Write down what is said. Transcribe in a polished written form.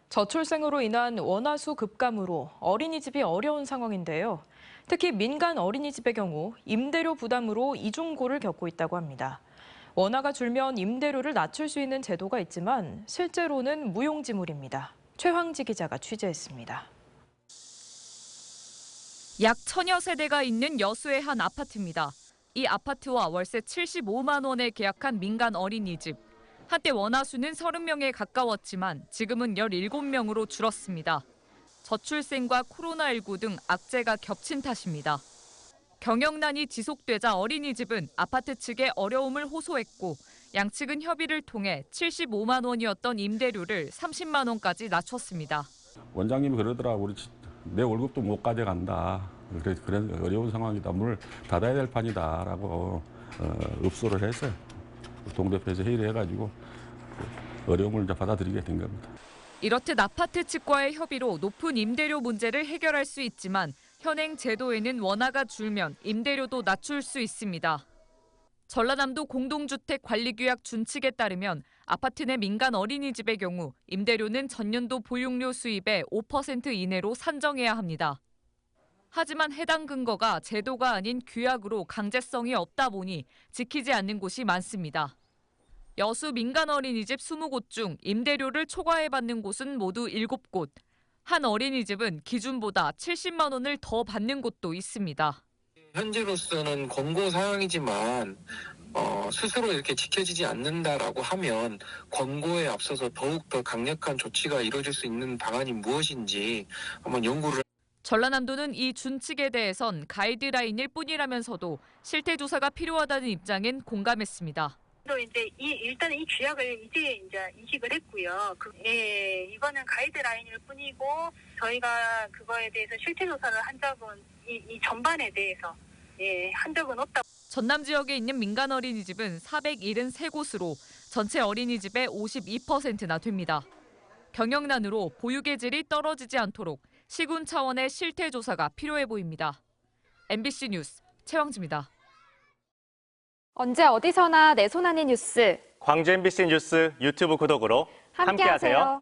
저출생으로 인한 원화수 급감으로 어린이집이 어려운 상황인데요. 특히 민간 어린이집의 경우 임대료 부담으로 이중고를 겪고 있다고 합니다. 원화가 줄면 임대료를 낮출 수 있는 제도가 있지만 실제로는 무용지물입니다. 최황지 기자가 취재했습니다. 약 1000여 세대가 있는 여수의 한 아파트입니다. 이 아파트와 월세 75만 원에 계약한 민간 어린이집. 한때 원화수는 30명에 가까웠지만 지금은 17명으로 줄었습니다. 저출생과 코로나19 등 악재가 겹친 탓입니다. 경영난이 지속되자 어린이집은 아파트 측에 어려움을 호소했고 양측은 협의를 통해 75만 원이었던 임대료를 30만 원까지 낮췄습니다. 원장님이 그러더라고. 내 월급도 못 가져간다. 그래 어려운 상황이다. 문을 닫아야 될 판이다라고 읍소를 했어요. 동대표에서 회의를 해가지고 어려움을 이제 받아들이게 된 겁니다. 이렇듯 아파트 측과의 협의로 높은 임대료 문제를 해결할 수 있지만 현행 제도에는 원화가 줄면 임대료도 낮출 수 있습니다. 전라남도 공동주택관리규약 준칙에 따르면 아파트 내 민간 어린이집의 경우 임대료는 전년도 보육료 수입의 5% 이내로 산정해야 합니다. 하지만 해당 근거가 제도가 아닌 규약으로 강제성이 없다 보니 지키지 않는 곳이 많습니다. 여수 민간 어린이집 20곳 중 임대료를 초과해받는 곳은 모두 7곳. 한 어린이집은 기준보다 70만 원을 더 받는 곳도 있습니다. 현재로서는 권고 사항이지만 스스로 이렇게 지켜지지 않는다라고 하면 권고에 앞서서 더욱 더 강력한 조치가 이루어질 수 있는 방안이 무엇인지 한번 연구를. 전라남도는 이 준칙에 대해선 가이드라인일 뿐이라면서도 실태 조사가 필요하다는 입장엔 공감했습니다. 일단은 이 규약을 이제 인식을 했고요. 이거는 가이드라인일 뿐이고 저희가 그거에 대해서 실태 조사를 한 적은 이 전반에 대해서 한 적은 없다. 전남 지역에 있는 민간 어린이집은 473곳으로 전체 어린이집의 52%나 됩니다. 경영난으로 보육의 질이 떨어지지 않도록 시군 차원의 실태 조사가 필요해 보입니다. MBC 뉴스 최황지입니다. 언제 어디서나 내 손 안의 뉴스. 광주 MBC 뉴스 유튜브 구독으로 함께하세요.